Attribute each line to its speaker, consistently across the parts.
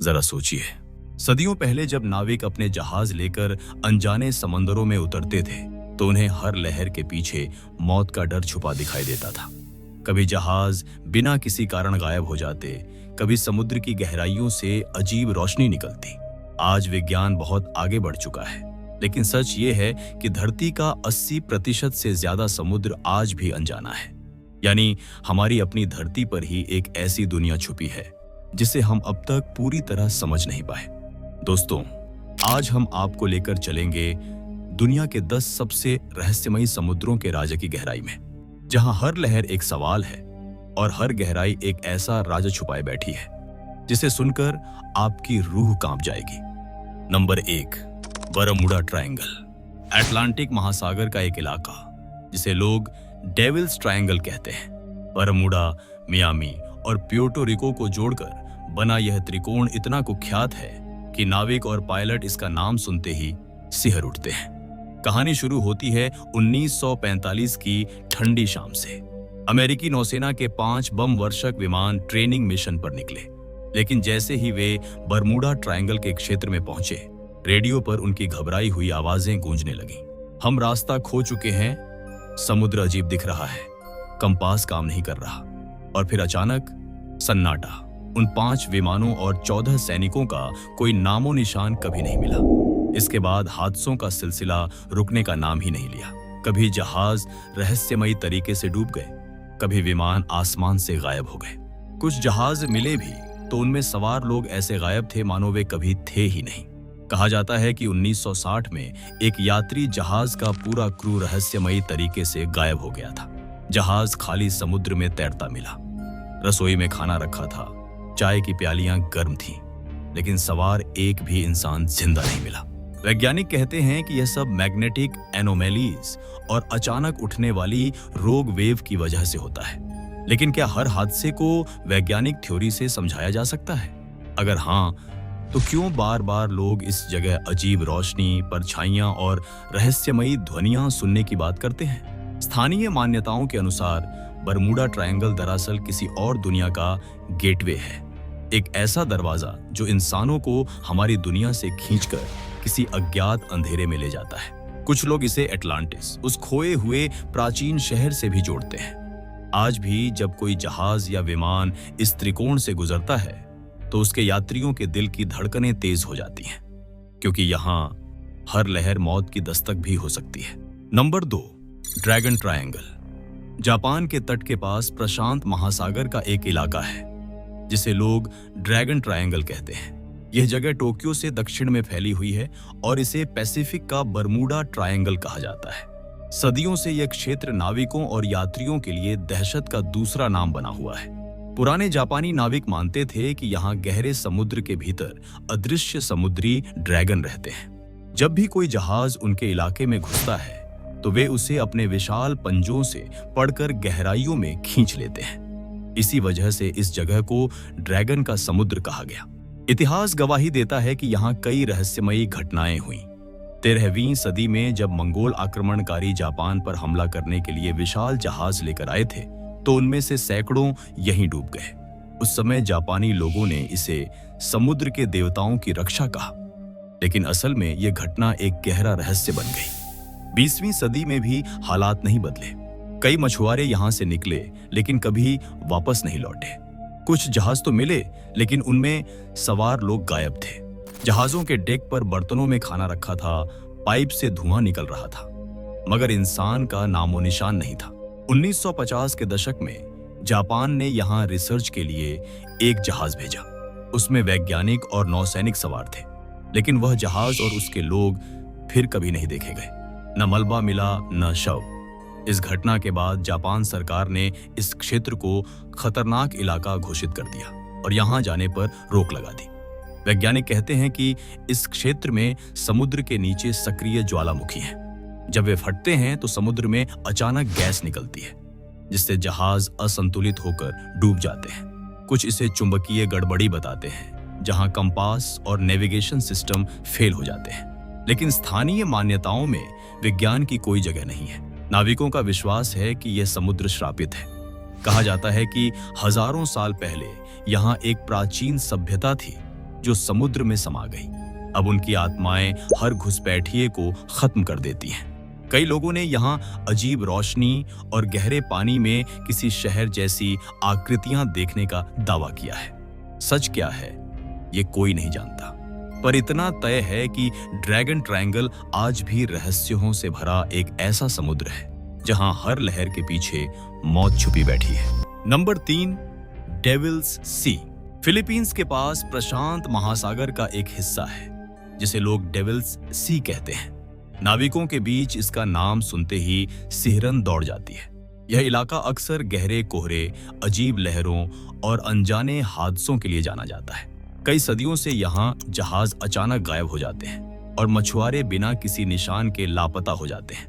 Speaker 1: जरा सोचिए, सदियों पहले जब नाविक अपने जहाज लेकर अनजाने समंदरों में उतरते थे तो उन्हें हर लहर के पीछे मौत का डर छुपा दिखाई देता था। कभी जहाज बिना किसी कारण गायब हो जाते, कभी समुद्र की गहराइयों से अजीब रोशनी निकलती। आज विज्ञान बहुत आगे बढ़ चुका है, लेकिन सच ये है कि धरती का 80% से ज्यादा समुद्र आज भी अनजाना है। यानी हमारी अपनी धरती पर ही एक ऐसी दुनिया छुपी है जिसे हम अब तक पूरी तरह समझ नहीं पाए। दोस्तों, आज हम आपको लेकर चलेंगे दुनिया के 10 सबसे रहस्यमयी समुद्रों के राज की गहराई में, जहां हर लहर एक सवाल है और हर गहराई एक ऐसा राज छुपाए बैठी है जिसे सुनकर आपकी रूह कांप जाएगी। Number 1, Bermuda triangle. अटलांटिक महासागर का एक इलाका जिसे लोग डेविल्स ट्रायंगल कहते हैं। बरमूडा, मियामी और प्यूर्टो रिको को जोड़कर बना यह त्रिकोण इतना कुख्यात है कि नाविक और पायलट इसका नाम सुनते ही सिहर उठते हैं। कहानी शुरू होती है 1945 की ठंडी शाम से। अमेरिकी नौसेना के 5 बम वर्षक विमान ट्रेनिंग मिशन पर निकले, लेकिन जैसे ही वे बरमूडा ट्रायंगल के क्षेत्र में पहुंचे, रेडियो पर उनकी घबराई हुई आवाजें गूंजने लगीं। हम रास्ता खो चुके हैं, समुद्र अजीब दिख रहा है, कंपास काम नहीं कर रहा। और फिर अचानक सन्नाटा। उन 5 विमानों और 14 सैनिकों का कोई नामो निशान कभी नहीं मिला। इसके बाद हादसों का सिलसिला रुकने का नाम ही नहीं लिया। कभी जहाज रहस्यमयी तरीके से डूब गए, कभी विमान आसमान से गायब हो गए। कुछ जहाज मिले भी तो उनमें सवार लोग ऐसे गायब थे मानो वे कभी थे ही नहीं। कहा जाता है कि 1960 में एक यात्री जहाज का पूरा क्रू रहस्यमयी तरीके से गायब हो गया था। जहाज खाली समुद्र में तैरता मिला। रसोई में खाना रखा था, चाय की प्यालियां गर्म थीं, लेकिन सवार एक भी इंसान जिंदा नहीं मिला। वैज्ञानिक कहते हैं कि यह सब मैग्नेटिक एनोमैलीज और अचानक उठने वाली रोग वेव की वजह से होता है। लेकिन क्या हर हादसे को वैज्ञानिक थ्योरी से समझाया जा सकता है? अगर हाँ, तो क्यों बार बार लोग इस जगह अजीब रोशनी, परछाइयां और रहस्यमयी ध्वनियां सुनने की बात करते हैं? स्थानीय मान्यताओं के अनुसार बरमूडा ट्रायंगल दरअसल किसी और दुनिया का गेटवे है, एक ऐसा दरवाजा जो इंसानों को हमारी दुनिया से खींचकर किसी अज्ञात अंधेरे में ले जाता है। कुछ लोग इसे एटलांटिस, उस खोए हुए प्राचीन शहर से भी जोड़ते हैं। आज भी जब कोई जहाज या विमान इस त्रिकोण से गुजरता है तो उसके यात्रियों के दिल की धड़कनें तेज हो जाती हैं, क्योंकि यहाँ हर लहर मौत की दस्तक भी हो सकती है। Number 2, dragon triangle. जापान के तट के पास प्रशांत महासागर का एक इलाका है जिसे लोग ड्रैगन ट्रायंगल कहते हैं। यह जगह टोक्यो से दक्षिण में फैली हुई है और इसे पैसिफिक का बरमूडा ट्रायंगल कहा जाता है। सदियों से यह क्षेत्र नाविकों और यात्रियों के लिए दहशत का दूसरा नाम बना हुआ है। पुराने जापानी नाविक मानते थे कि यहाँ गहरे समुद्र के भीतर अदृश्य समुद्री ड्रैगन रहते हैं। जब भी कोई जहाज उनके इलाके में घुसता है तो वे उसे अपने विशाल पंजों से पकड़कर गहराइयों में खींच लेते हैं। इसी वजह से इस जगह को ड्रैगन का समुद्र कहा गया। इतिहास गवाही देता है कि यहाँ कई रहस्यमयी घटनाएं हुई। 13वीं सदी में जब मंगोल आक्रमणकारी जापान पर हमला करने के लिए विशाल जहाज लेकर आए थे तो उनमें से सैकड़ों यहीं डूब गए। उस समय जापानी लोगों ने इसे समुद्र के देवताओं की रक्षा कहा, लेकिन असल में यह घटना एक गहरा रहस्य बन गई। 20वीं सदी में भी हालात नहीं बदले। कई मछुआरे यहां से निकले लेकिन कभी वापस नहीं लौटे। कुछ जहाज तो मिले लेकिन उनमें सवार लोग गायब थे। जहाजों के डेक पर बर्तनों में खाना रखा था, पाइप से धुआं निकल रहा था, मगर इंसान का नामो निशान नहीं था। 1950 के दशक में जापान ने यहां रिसर्च के लिए एक जहाज भेजा। उसमें वैज्ञानिक और नौसैनिक सवार थे, लेकिन वह जहाज और उसके लोग फिर कभी नहीं देखे गए। न मलबा मिला, न शव। इस घटना के बाद जापान सरकार ने इस क्षेत्र को खतरनाक इलाका घोषित कर दिया और यहां जाने पर रोक लगा दी। वैज्ञानिक कहते हैं कि इस क्षेत्र में समुद्र के नीचे सक्रिय ज्वालामुखी हैं। जब वे फटते हैं तो समुद्र में अचानक गैस निकलती है, जिससे जहाज असंतुलित होकर डूब जाते हैं। कुछ इसे चुंबकीय गड़बड़ी बताते हैं, जहां कंपास और नेविगेशन सिस्टम फेल हो जाते हैं। लेकिन स्थानीय मान्यताओं में विज्ञान की कोई जगह नहीं है। नाविकों का विश्वास है कि यह समुद्र श्रापित है। कहा जाता है कि हजारों साल पहले यहाँ एक प्राचीन सभ्यता थी जो समुद्र में समा गई। अब उनकी आत्माएं हर घुसपैठिए को खत्म कर देती हैं। कई लोगों ने यहाँ अजीब रोशनी और गहरे पानी में किसी शहर जैसी आकृतियां देखने का दावा किया है। सच क्या है ये कोई नहीं जानता, पर इतना तय है कि ड्रैगन ट्रायंगल आज भी रहस्यों से भरा एक ऐसा समुद्र है जहां हर लहर के पीछे मौत छुपी बैठी है। नंबर 3, डेविल्स सी। फिलीपींस के पास प्रशांत महासागर का एक हिस्सा है जिसे लोग डेविल्स सी कहते हैं। नाविकों के बीच इसका नाम सुनते ही सिहरन दौड़ जाती है। यह इलाका अक्सर गहरे कोहरे, अजीब लहरों और अनजाने हादसों के लिए जाना जाता है। कई सदियों से यहाँ जहाज अचानक गायब हो जाते हैं और मछुआरे बिना किसी निशान के लापता हो जाते हैं।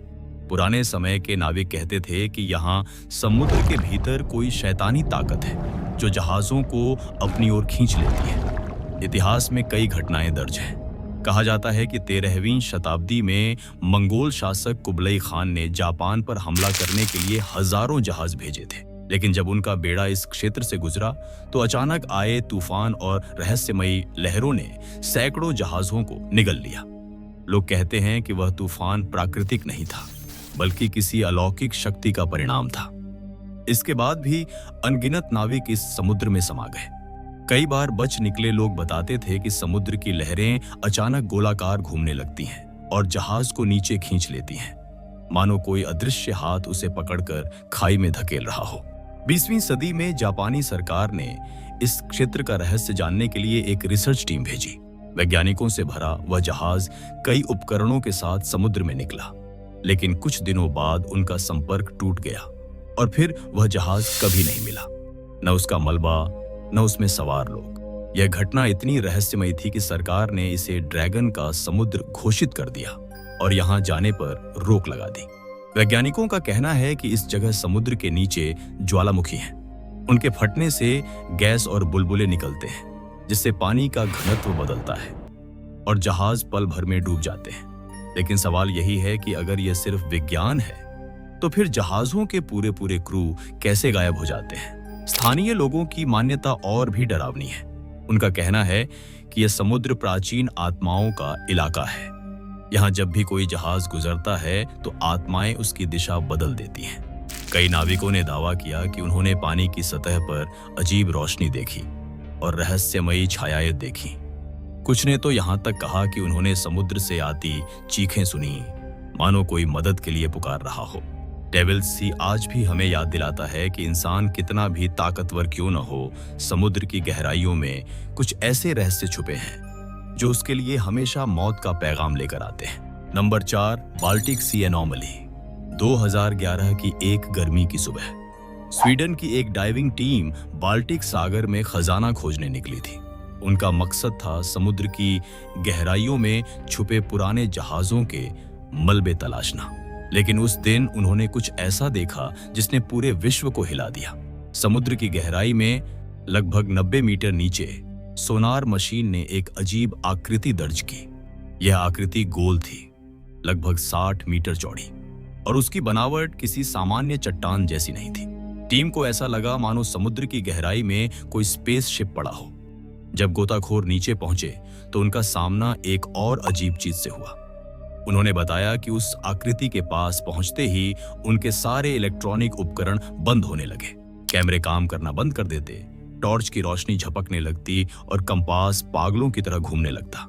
Speaker 1: पुराने समय के नाविक कहते थे कि यहाँ समुद्र के भीतर कोई शैतानी ताकत है जो जहाजों को अपनी ओर खींच लेती है। इतिहास में कई घटनाएं दर्ज हैं। कहा जाता है कि 13वीं शताब्दी में मंगोल शासक कुबलई खान ने जापान पर हमला करने के लिए हजारों जहाज भेजे थे, लेकिन जब उनका बेड़ा इस क्षेत्र से गुजरा तो अचानक आए तूफान और रहस्यमयी लहरों ने सैकड़ों जहाजों को निगल लिया। लोग कहते हैं कि वह तूफान प्राकृतिक नहीं था, बल्कि किसी अलौकिक शक्ति का परिणाम था। इसके बाद भी अनगिनत नाविक इस समुद्र में समा गए। कई बार बच निकले लोग बताते थे कि समुद्र की लहरें अचानक गोलाकार घूमने लगती हैं और जहाज को नीचे खींच लेती हैं, मानो कोई अदृश्य हाथ उसे पकड़कर खाई में धकेल रहा हो। 20वीं सदी में जापानी सरकार ने इस क्षेत्र का रहस्य जानने के लिए एक रिसर्च टीम भेजी। वैज्ञानिकों से भरा वह जहाज कई उपकरणों के साथ समुद्र में निकला, लेकिन कुछ दिनों बाद उनका संपर्क टूट गया और फिर वह जहाज कभी नहीं मिला। न उसका मलबा, न उसमें सवार लोग। यह घटना इतनी रहस्यमयी थी कि सरकार ने इसे ड्रैगन का समुद्र घोषित कर दिया और यहाँ जाने पर रोक लगा दी। वैज्ञानिकों का कहना है कि इस जगह समुद्र के नीचे ज्वालामुखी हैं। उनके फटने से गैस और बुलबुले निकलते हैं, जिससे पानी का घनत्व बदलता है और जहाज पल भर में डूब जाते हैं। लेकिन सवाल यही है कि अगर यह सिर्फ विज्ञान है तो फिर जहाजों के पूरे पूरे क्रू कैसे गायब हो जाते हैं? स्थानीय लोगों की मान्यता और भी डरावनी है। उनका कहना है कि यह समुद्र प्राचीन आत्माओं का इलाका है। यहाँ जब भी कोई जहाज गुजरता है तो आत्माएं उसकी दिशा बदल देती हैं। कई नाविकों ने दावा किया कि उन्होंने पानी की सतह पर अजीब रोशनी देखी और रहस्यमयी छायाएं देखी। कुछ ने तो यहाँ तक कहा कि उन्होंने समुद्र से आती चीखें सुनी, मानो कोई मदद के लिए पुकार रहा हो। डेविल्स सी आज भी हमें याद दिलाता है कि इंसान कितना भी ताकतवर क्यों न हो, समुद्र की गहराइयों में कुछ ऐसे रहस्य छुपे हैं जो उसके लिए हमेशा मौत का पैगाम लेकर आते हैं। नंबर 4, बाल्टिक सी एनोमली। 2011 की एक गर्मी की सुबह स्वीडन की एक डाइविंग टीम बाल्टिक सागर में खजाना खोजने निकली थी। उनका मकसद था समुद्र की गहराइयों में छुपे पुराने जहाजों के मलबे तलाशना। लेकिन उस दिन उन्होंने कुछ ऐसा देखा जिसने पूरे विश्व को हिला दिया। समुद्र की गहराई में लगभग 90 मीटर नीचे सोनार मशीन ने एक अजीब आकृति दर्ज की। यह आकृति गोल थी, लगभग 60 मीटर चौड़ी, और उसकी बनावट किसी सामान्य चट्टान जैसी नहीं थी। टीम को ऐसा लगा मानो समुद्र की गहराई में कोई स्पेसशिप पड़ा हो। जब गोताखोर नीचे पहुंचे तो उनका सामना एक और अजीब चीज से हुआ। उन्होंने बताया कि उस आकृति के पास पहुंचते ही उनके सारे इलेक्ट्रॉनिक उपकरण बंद होने लगे। कैमरे काम करना बंद कर देते, टॉर्च की रोशनी झपकने लगती और कंपास पागलों की तरह घूमने लगता।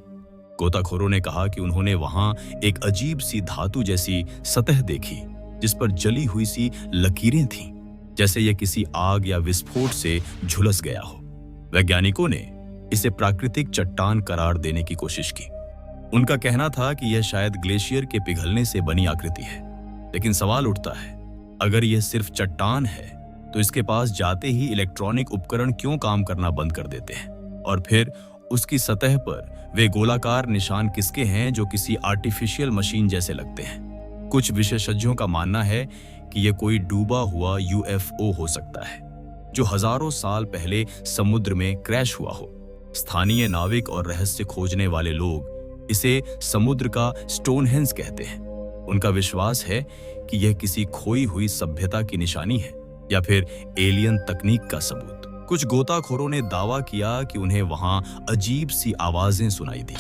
Speaker 1: गोताखोरों ने कहा कि उन्होंने वहां एक अजीब सी धातु जैसी सतह देखी जिस पर जली हुई सी लकीरें थीं, जैसे यह किसी आग या विस्फोट से झुलस गया हो। वैज्ञानिकों ने इसे प्राकृतिक चट्टान करार देने की कोशिश की। उनका कहना था कि यह शायद ग्लेशियर के पिघलने से बनी आकृति है। लेकिन सवाल उठता है, अगर यह सिर्फ चट्टान है तो इसके पास जाते ही इलेक्ट्रॉनिक उपकरण क्यों काम करना बंद कर देते हैं? और फिर उसकी सतह पर वे गोलाकार निशान किसके हैं जो किसी आर्टिफिशियल मशीन जैसे लगते हैं? कुछ विशेषज्ञों का मानना है कि यह कोई डूबा हुआ यूएफओ हो सकता है जो हजारों साल पहले समुद्र में क्रैश हुआ हो। स्थानीय नाविक और रहस्य खोजने वाले लोग इसे समुद्र का स्टोनहेंज कहते हैं। उनका विश्वास है कि यह किसी खोई हुई सभ्यता की निशानी है या फिर एलियन तकनीक का सबूत। कुछ गोताखोरों ने दावा किया कि उन्हें वहां अजीब सी आवाजें सुनाई दी,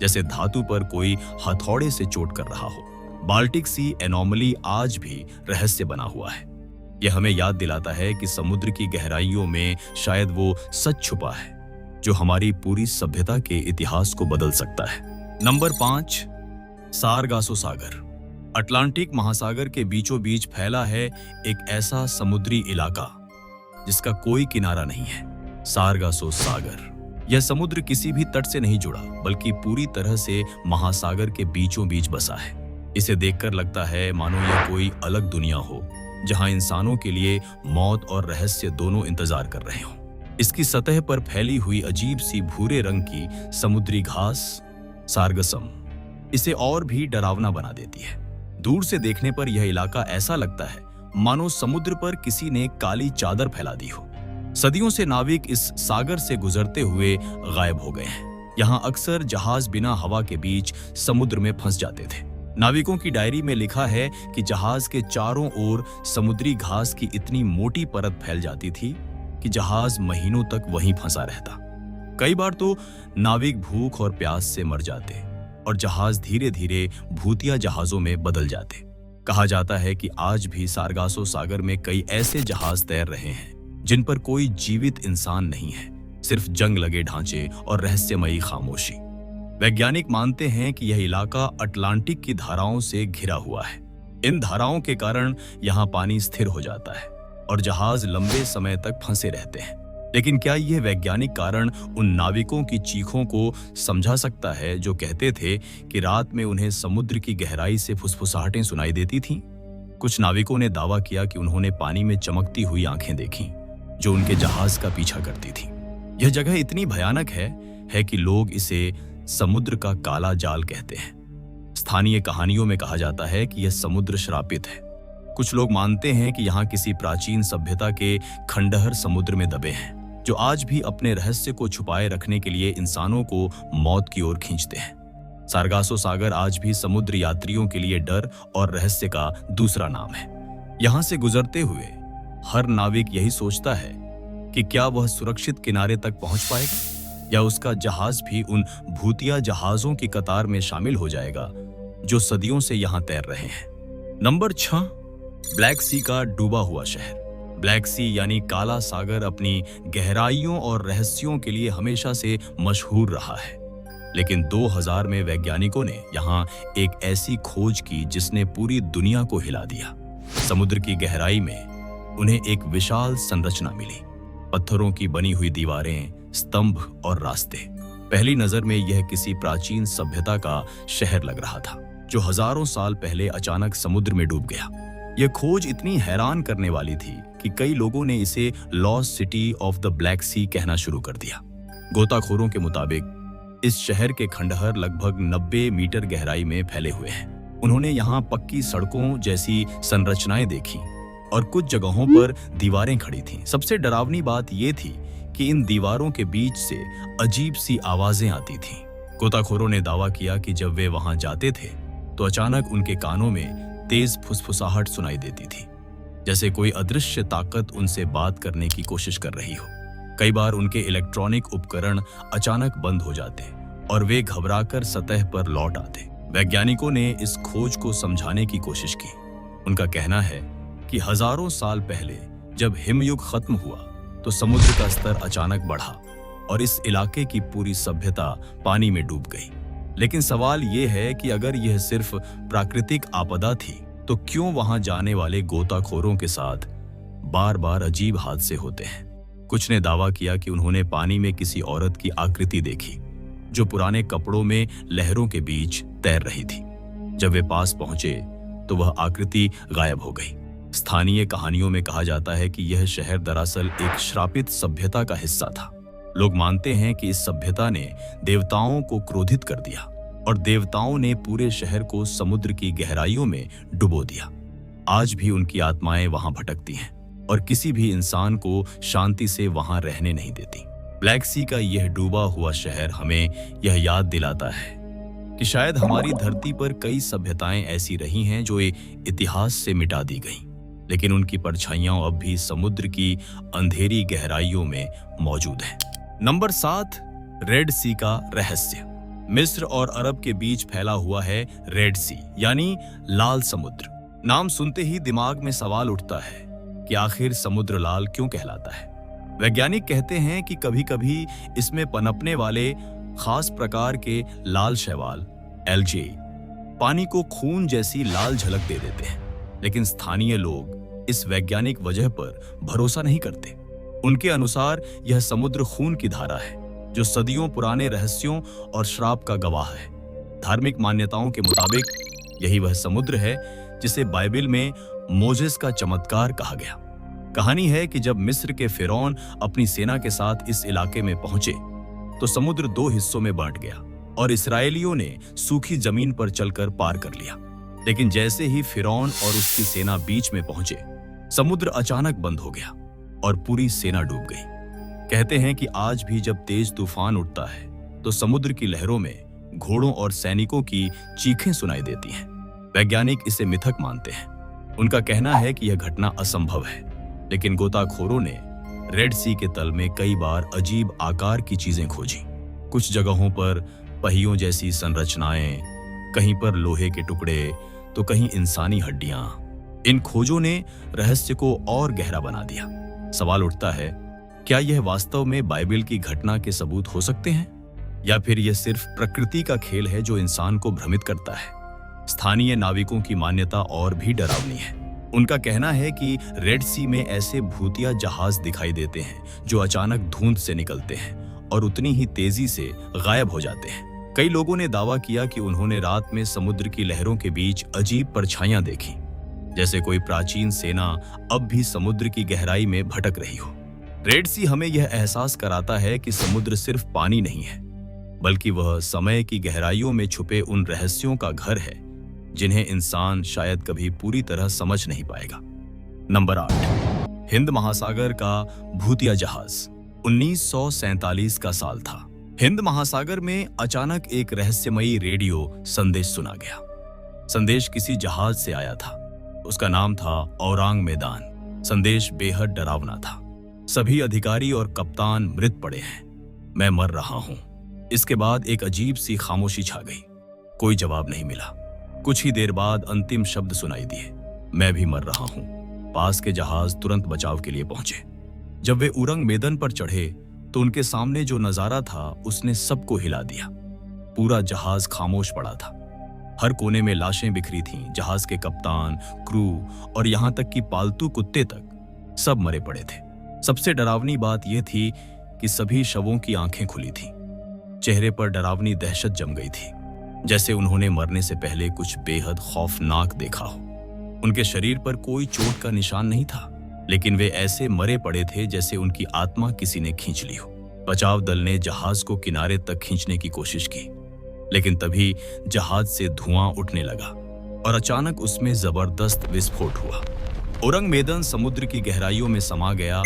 Speaker 1: जैसे धातु पर कोई हथौड़े से चोट कर रहा हो। बाल्टिक सी एनोमली आज भी रहस्य बना हुआ है। यह हमें याद दिलाता है कि समुद्र की गहराइयों में शायद वो सच छुपा है जो हमारी पूरी सभ्यता के इतिहास को बदल सकता है। नंबर 5, सारगासो सागर। अटलांटिक महासागर के बीचों बीच फैला है एक ऐसा समुद्री इलाका जिसका कोई किनारा नहीं है, सारगासो सागर। यह समुद्र किसी भी तट से नहीं जुड़ा, बल्कि पूरी तरह से महासागर के बीचों बीच बसा है। इसे देखकर लगता है मानो यह कोई अलग दुनिया हो, जहां इंसानों के लिए मौत और रहस्य दोनों इंतजार कर रहे हों। इसकी सतह पर फैली हुई अजीब सी भूरे रंग की समुद्री घास, सार्गसम, इसे और भी डरावना बना देती है। दूर से देखने पर यह इलाका ऐसा लगता है मानो समुद्र पर किसी ने काली चादर फैला दी हो। सदियों से नाविक इस सागर से गुजरते हुए गायब हो गए हैं। यहाँ अक्सर जहाज बिना हवा के बीच समुद्र में फंस जाते थे। नाविकों की डायरी में लिखा है कि जहाज के चारों ओर समुद्री घास की इतनी मोटी परत फैल जाती थी कि जहाज महीनों तक वहीं फंसा रहता। कई बार तो नाविक भूख और प्यास से मर जाते और जहाज धीरे धीरे भूतिया जहाजों में बदल जाते। कहा जाता है कि आज भी सारगासो सागर में कई ऐसे जहाज तैर रहे हैं जिन पर कोई जीवित इंसान नहीं है, सिर्फ जंग लगे ढांचे और रहस्यमयी खामोशी। वैज्ञानिक मानते हैं कि यह इलाका अटलांटिक की धाराओं से घिरा हुआ है। इन धाराओं के कारण यहाँ पानी स्थिर हो जाता है और जहाज लंबे समय तक फंसे रहते हैं। लेकिन क्या यह वैज्ञानिक कारण उन नाविकों की चीखों को समझा सकता है जो कहते थे कि रात में उन्हें समुद्र की गहराई से फुसफुसाहटें सुनाई देती थीं? कुछ नाविकों ने दावा किया कि उन्होंने पानी में चमकती हुई आंखें देखीं जो उनके जहाज का पीछा करती थीं। यह जगह इतनी भयानक है कि लोग इसे समुद्र का काला जाल कहते हैं। स्थानीय कहानियों में कहा जाता है कि यह समुद्र श्रापित है। कुछ लोग मानते हैं कि यहाँ किसी प्राचीन सभ्यता के खंडहर समुद्र में दबे हैं, जो आज भी अपने रहस्य को छुपाए रखने के लिए इंसानों को मौत की ओर खींचते हैं। सारगासो सागर आज भी समुद्र यात्रियों के लिए डर और रहस्य का दूसरा नाम है। यहाँ से गुजरते हुए हर नाविक यही सोचता है कि क्या वह सुरक्षित किनारे तक पहुंच पाएगा या उसका जहाज भी उन भूतिया जहाजों की कतार में शामिल हो जाएगा जो सदियों से यहाँ तैर रहे हैं। नंबर 6, ब्लैक सी का डूबा हुआ शहर। ब्लैक सी यानी काला सागर अपनी गहराइयों और रहस्यों के लिए हमेशा से मशहूर रहा है। लेकिन 2000 में वैज्ञानिकों ने यहाँ एक ऐसी खोज की जिसने पूरी दुनिया को हिला दिया। समुद्र की गहराई में उन्हें एक विशाल संरचना मिली, पत्थरों की बनी हुई दीवारें, स्तंभ और रास्ते। पहली नजर में यह किसी प्राचीन सभ्यता का शहर लग रहा था जो हजारों साल पहले अचानक समुद्र में डूब गया। यह खोज इतनी हैरान करने वाली थी कि कई लोगों ने इसे lost city of the black sea कहना शुरू कर दिया। गोताखोरों के मुताबिक इस शहर के खंडहर लगभग 90 मीटर गहराई में फैले हुए हैं। उन्होंने यहाँ पक्की सड़कों जैसी संरचनाएं देखी और कुछ जगहों पर दीवारें खड़ी थीं। सबसे डरावनी बात यह थी कि इन दीवारों के बीच से अजीब सी आवाजें आती थीं। गोताखोरों ने दावा किया कि जब वे वहां जाते थे तो अचानक उनके कानों में तेज फुसफुसाहट सुनाई देती थी, जैसे कोई अदृश्य ताकत उनसे बात करने की कोशिश कर रही हो। कई बार उनके इलेक्ट्रॉनिक उपकरण अचानक बंद हो जाते और वे घबराकर सतह पर लौट आते। वैज्ञानिकों ने इस खोज को समझाने की कोशिश की। उनका कहना है कि हजारों साल पहले जब हिमयुग खत्म हुआ तो समुद्र का स्तर अचानक बढ़ा और इस इलाके की पूरी सभ्यता पानी में डूब गई। लेकिन सवाल यह है कि अगर यह सिर्फ प्राकृतिक आपदा थी तो क्यों वहां जाने वाले गोताखोरों के साथ बार बार अजीब हादसे होते हैं। कुछ ने दावा किया कि उन्होंने पानी में किसी औरत की आकृति देखी जो पुराने कपड़ों में लहरों के बीच तैर रही थी। जब वे पास पहुंचे तो वह आकृति गायब हो गई। स्थानीय कहानियों में कहा जाता है कि यह शहर दरअसल एक श्रापित सभ्यता का हिस्सा था। लोग मानते हैं कि इस सभ्यता ने देवताओं को क्रोधित कर दिया और देवताओं ने पूरे शहर को समुद्र की गहराइयों में डुबो दिया। आज भी उनकी आत्माएं वहां भटकती हैं और किसी भी इंसान को शांति से वहां रहने नहीं देती। ब्लैक सी का यह डूबा हुआ शहर हमें यह याद दिलाता है कि शायद हमारी धरती पर कई सभ्यताएं ऐसी रही हैं जो इतिहास से मिटा दी गईं। लेकिन उनकी परछाइयां अब भी समुद्र की अंधेरी गहराइयों में मौजूद हैं। नंबर 7, रेड सी का रहस्य। मिस्र और अरब के बीच फैला हुआ है रेड सी यानी लाल समुद्र। नाम सुनते ही दिमाग में सवाल उठता है कि आखिर समुद्र लाल क्यों कहलाता है। वैज्ञानिक कहते हैं कि कभी-कभी इसमें पनपने वाले खास प्रकार के लाल शैवाल एल्गे पानी को खून जैसी लाल झलक दे देते हैं, लेकिन स्थानीय लोग इस वैज्ञानिक वजह पर भरोसा नहीं करते। उनके अनुसार यह समुद्र खून की धारा है जो सदियों पुराने रहस्यों और श्राप का गवाह है। धार्मिक मान्यताओं के मुताबिक यही वह समुद्र है जिसे बाइबल में मोजेस का चमत्कार कहा गया। कहानी है कि जब मिस्र के फिरौन अपनी सेना के साथ इस इलाके में पहुंचे तो समुद्र 2 हिस्सों में बांट गया और इसराइलियों ने सूखी जमीन पर चलकर पार कर लिया। लेकिन जैसे ही फिरौन और उसकी सेना बीच में पहुंचे, समुद्र अचानक बंद हो गया और पूरी सेना डूब गई। कहते हैं कि आज भी जब तेज तूफान उठता है तो समुद्र की लहरों में घोड़ों और सैनिकों की चीखें सुनाई देती हैं। वैज्ञानिक इसे मिथक मानते हैं। उनका कहना है कि यह घटना असंभव है, लेकिन गोताखोरों ने रेड सी के तल में कई बार अजीब आकार की चीजें खोजी। कुछ जगहों पर पहियों जैसी संरचनाएं, कहीं पर लोहे के टुकड़े तो कहीं इंसानी हड्डियां। इन खोजों ने रहस्य को और गहरा बना दिया। सवाल उठता है, क्या यह वास्तव में बाइबल की घटना के सबूत हो सकते हैं या फिर यह सिर्फ प्रकृति का खेल है जो इंसान को भ्रमित करता है। स्थानीय नाविकों की मान्यता और भी डरावनी है। उनका कहना है कि रेड सी में ऐसे भूतिया जहाज दिखाई देते हैं जो अचानक धुंध से निकलते हैं और उतनी ही तेजी से गायब हो जाते हैं। कई लोगों ने दावा किया कि उन्होंने रात में समुद्र की लहरों के बीच अजीब परछाइयां देखी, जैसे कोई प्राचीन सेना अब भी समुद्र की गहराई में भटक रही हो। रेड सी हमें यह एहसास कराता है कि समुद्र सिर्फ पानी नहीं है, बल्कि वह समय की गहराइयों में छुपे उन रहस्यों का घर है जिन्हें इंसान शायद कभी पूरी तरह समझ नहीं पाएगा। नंबर 8, हिंद महासागर का भूतिया जहाज। 1947 का साल था। हिंद महासागर में अचानक एक रहस्यमयी रेडियो संदेश सुना गया। संदेश किसी जहाज से आया था। उसका नाम था औरंग मैदान। संदेश बेहद डरावना था। सभी अधिकारी और कप्तान मृत पड़े हैं। मैं मर रहा हूं। इसके बाद एक अजीब सी खामोशी छा गई। कोई जवाब नहीं मिला। कुछ ही देर बाद अंतिम शब्द सुनाई दिए, मैं भी मर रहा हूं। पास के जहाज तुरंत बचाव के लिए पहुंचे। जब वे औरंग मैदान पर चढ़े तो उनके सामने जो नजारा था उसने सबको हिला दिया। पूरा जहाज खामोश पड़ा था। हर कोने में लाशें बिखरी थीं। जहाज के कप्तान, क्रू और यहां तक कि पालतू कुत्ते तक सब मरे पड़े थे। सबसे डरावनी बात यह थी कि सभी शवों की आंखें खुली थीं। चेहरे पर डरावनी दहशत जम गई थी, जैसे उन्होंने मरने से पहले कुछ बेहद खौफनाक देखा हो। उनके शरीर पर कोई चोट का निशान नहीं था, लेकिन वे ऐसे मरे पड़े थे जैसे उनकी आत्मा किसी ने खींच ली हो। बचाव दल ने जहाज को किनारे तक खींचने की कोशिश की, लेकिन तभी जहाज से धुआं उठने लगा और अचानक उसमें जबरदस्त विस्फोट हुआ। औरंग मैदान समुद्र की गहराइयों में समा गया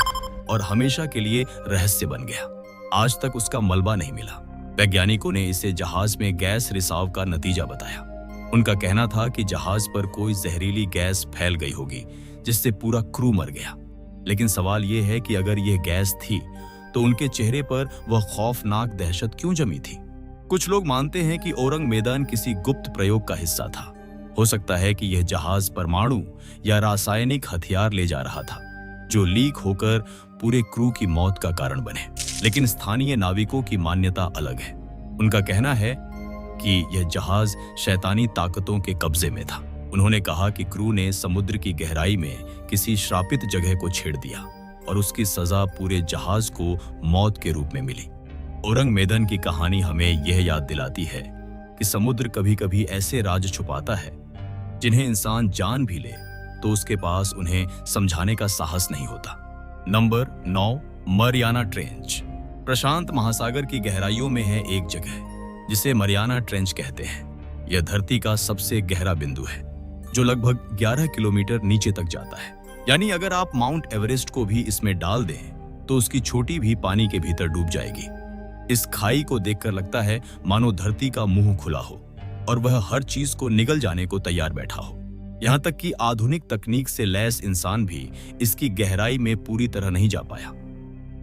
Speaker 1: और हमेशा के लिए रहस्य बन गया। आज तक उसका मलबा नहीं मिला। वैज्ञानिकों ने इसे जहाज में गैस रिसाव का नतीजा बताया। उनका कहना था कि जहाज पर कोई जहरीली गैस फैल गई होगी जिससे पूरा क्रू मर गया। लेकिन सवाल यह है कि अगर यह गैस थी तो उनके चेहरे पर वह खौफनाक दहशत क्यों जमी थी। कुछ लोग मानते हैं कि औरंग मैदान किसी गुप्त प्रयोग का हिस्सा था। हो सकता है कि यह जहाज परमाणु या रासायनिक हथियार ले जा रहा था जो लीक होकर पूरे क्रू की मौत का कारण बने। लेकिन स्थानीय नाविकों की मान्यता अलग है। उनका कहना है कि यह जहाज शैतानी ताकतों के कब्जे में था। उन्होंने कहा कि क्रू ने समुद्र की गहराई में किसी श्रापित जगह को छेड़ दिया और उसकी सजा पूरे जहाज को मौत के रूप में मिली। औरंग मैदान की कहानी हमें यह याद दिलाती है कि समुद्र कभी-कभी ऐसे राज छुपाता है जिन्हें इंसान जान भी ले तो उसके पास उन्हें समझाने का साहस नहीं होता। Number 9, Mariana trench. प्रशांत महासागर की गहराइयों में है एक जगह जिसे मरियाना ट्रेंच कहते हैं। यह धरती का सबसे गहरा बिंदु है जो लगभग 11 किलोमीटर नीचे तक जाता है। यानी अगर आप माउंट एवरेस्ट को भी इसमें डाल दें तो उसकी छोटी भी पानी के भीतर डूब जाएगी। इस खाई को देखकर लगता है मानो धरती का मुंह खुला हो और वह हर चीज को निगल जाने को तैयार बैठा हो। यहाँ तक कि आधुनिक तकनीक से लैस इंसान भी इसकी गहराई में पूरी तरह नहीं जा पाया।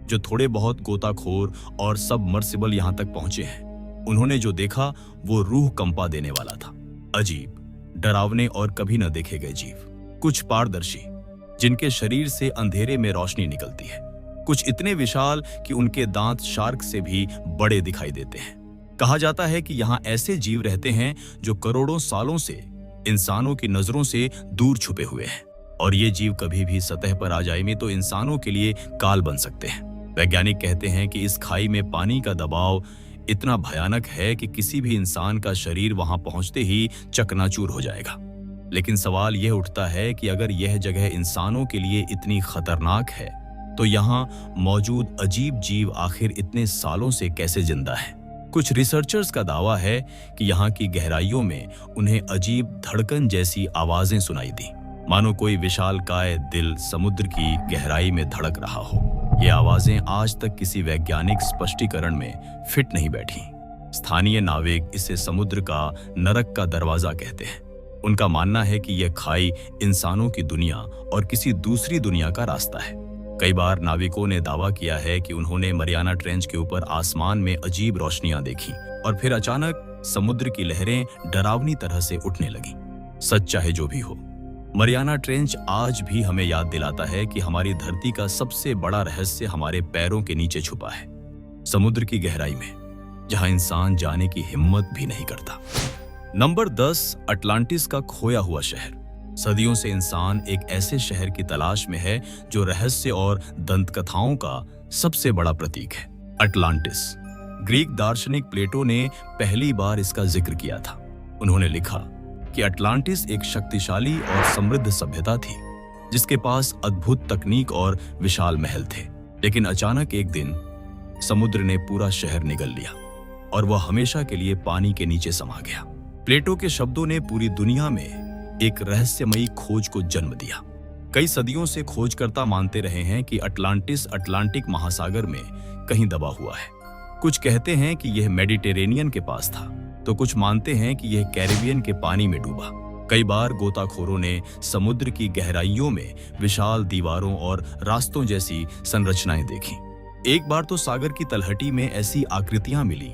Speaker 1: जो थोड़े बहुत गोताखोर और सबमर्सिबल यहाँ तक पहुंचे हैं, उन्होंने जो देखा वो रूह कंपा देने वाला था। अजीब, डरावने और कभी न देखे गए जीव। कुछ पारदर्शी, जिनके शरीर से अंधेरे में रोशनी निकलती है। कुछ इतने विशाल कि उनके दांत शार्क से भी बड़े दिखाई देते हैं। कहा जाता है कि यहाँ ऐसे जीव रहते हैं जो करोड़ों सालों से इंसानों की नजरों से दूर छुपे हुए हैं, और ये जीव कभी भी सतह पर आ जाए तो इंसानों के लिए काल बन सकते हैं। वैज्ञानिक कहते हैं कि इस खाई में पानी का दबाव इतना भयानक है कि किसी भी इंसान का शरीर वहां पहुंचते ही चकनाचूर हो जाएगा। लेकिन सवाल यह उठता है कि अगर यह जगह इंसानों के लिए इतनी खतरनाक है, तो यहाँ मौजूद अजीब जीव आखिर इतने सालों से कैसे जिंदा है? कुछ रिसर्चर्स का दावा है कि यहाँ की गहराइयों में उन्हें अजीब धड़कन जैसी आवाजें सुनाई दी, मानो कोई विशालकाय दिल समुद्र की गहराई में धड़क रहा हो। ये आवाजें आज तक किसी वैज्ञानिक स्पष्टीकरण में फिट नहीं बैठी। स्थानीय नाविक इसे समुद्र का नरक का दरवाजा कहते हैं। उनका मानना है कि यह खाई इंसानों की दुनिया और किसी दूसरी दुनिया का रास्ता है। कई बार नाविकों ने दावा किया है कि उन्होंने मरियाना ट्रेंच के ऊपर आसमान में अजीब रोशनियां देखी और फिर अचानक समुद्र की लहरें डरावनी तरह से उठने लगी। सच चाहे जो भी हो, मरियाना ट्रेंच आज भी हमें याद दिलाता है कि हमारी धरती का सबसे बड़ा रहस्य हमारे पैरों के नीचे छुपा है, समुद्र की गहराई में, जहां इंसान जाने की हिम्मत भी नहीं करता। नंबर 10, अटलांटिस का खोया हुआ शहर। सदियों से इंसान एक ऐसे शहर की तलाश में है जो रहस्य और दंतकथाओं का सबसे बड़ा प्रतीक है। अटलांटिस। ग्रीक दार्शनिक प्लेटो ने पहली बार इसका जिक्र किया था। उन्होंने लिखा कि अटलांटिस एक शक्तिशाली और समृद्ध सभ्यता थी, जिसके पास अद्भुत तकनीक और विशाल महल थे। लेकिन अचानक एक दिन समुद्र ने पूरा शहर निगल लिया और वह हमेशा के लिए पानी के नीचे समा गया। प्लेटो के शब्दों ने पूरी दुनिया में एक रहस्यमयी खोज को जन्म दिया। कई सदियों से खोजकर्ता मानते रहे हैं कि अटलांटिस अटलांटिक महासागर में कहीं दबा हुआ है। कुछ कहते हैं कि यह मेडिटेरेनियन के पास था, तो कुछ मानते हैं कि यह कैरिबियन के पानी में डूबा। कई बार गोताखोरों ने समुद्र की गहराइयों में विशाल दीवारों और रास्तों जैसी संरचनाएं देखी। एक बार तो सागर की तलहटी में ऐसी आकृतियां मिली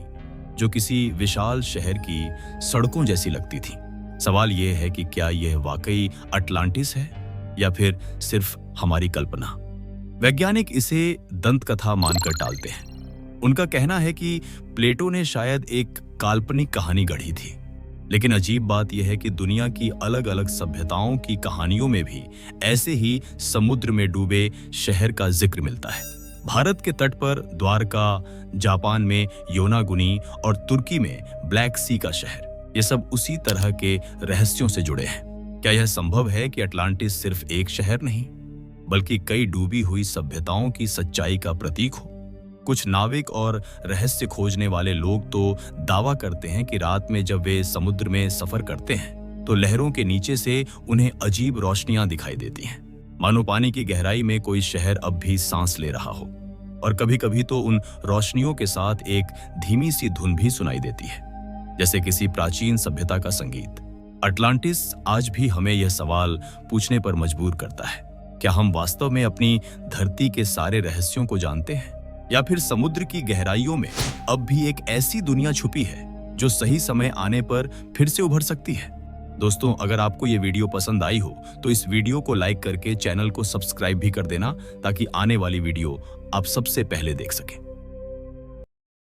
Speaker 1: जो किसी विशाल शहर की सड़कों जैसी लगती थी। सवाल यह है कि क्या यह वाकई अटलांटिस है या फिर सिर्फ हमारी कल्पना? वैज्ञानिक इसे दंतकथा मानकर टालते हैं। उनका कहना है कि प्लेटो ने शायद एक काल्पनिक कहानी गढ़ी थी। लेकिन अजीब बात यह है कि दुनिया की अलग अलग सभ्यताओं की कहानियों में भी ऐसे ही समुद्र में डूबे शहर का जिक्र मिलता है। भारत के तट पर द्वारका, जापान में योनागुनी और तुर्की में ब्लैक सी का शहर, ये सब उसी तरह के रहस्यों से जुड़े हैं। क्या यह संभव है कि अटलांटिस सिर्फ एक शहर नहीं, बल्कि कई डूबी हुई सभ्यताओं की सच्चाई का प्रतीक हो? कुछ नाविक और रहस्य खोजने वाले लोग तो दावा करते हैं कि रात में जब वे समुद्र में सफर करते हैं तो लहरों के नीचे से उन्हें अजीब रोशनियां दिखाई देती हैं, मानो पानी की गहराई में कोई शहर अब भी सांस ले रहा हो। और कभी कभी तो उन रोशनियों के साथ एक धीमी सी धुन भी सुनाई देती है, जैसे किसी प्राचीन सभ्यता का संगीत। अटलांटिस आज भी हमें यह सवाल पूछने पर मजबूर करता है, क्या हम वास्तव में अपनी धरती के सारे रहस्यों को जानते हैं, या फिर समुद्र की गहराइयों में अब भी एक ऐसी दुनिया छुपी है जो सही समय आने पर फिर से उभर सकती है? दोस्तों, अगर आपको ये वीडियो पसंद आई हो तो इस वीडियो को लाइक करके चैनल को सब्सक्राइब भी कर देना, ताकि आने वाली वीडियो आप सबसे पहले देख सकें।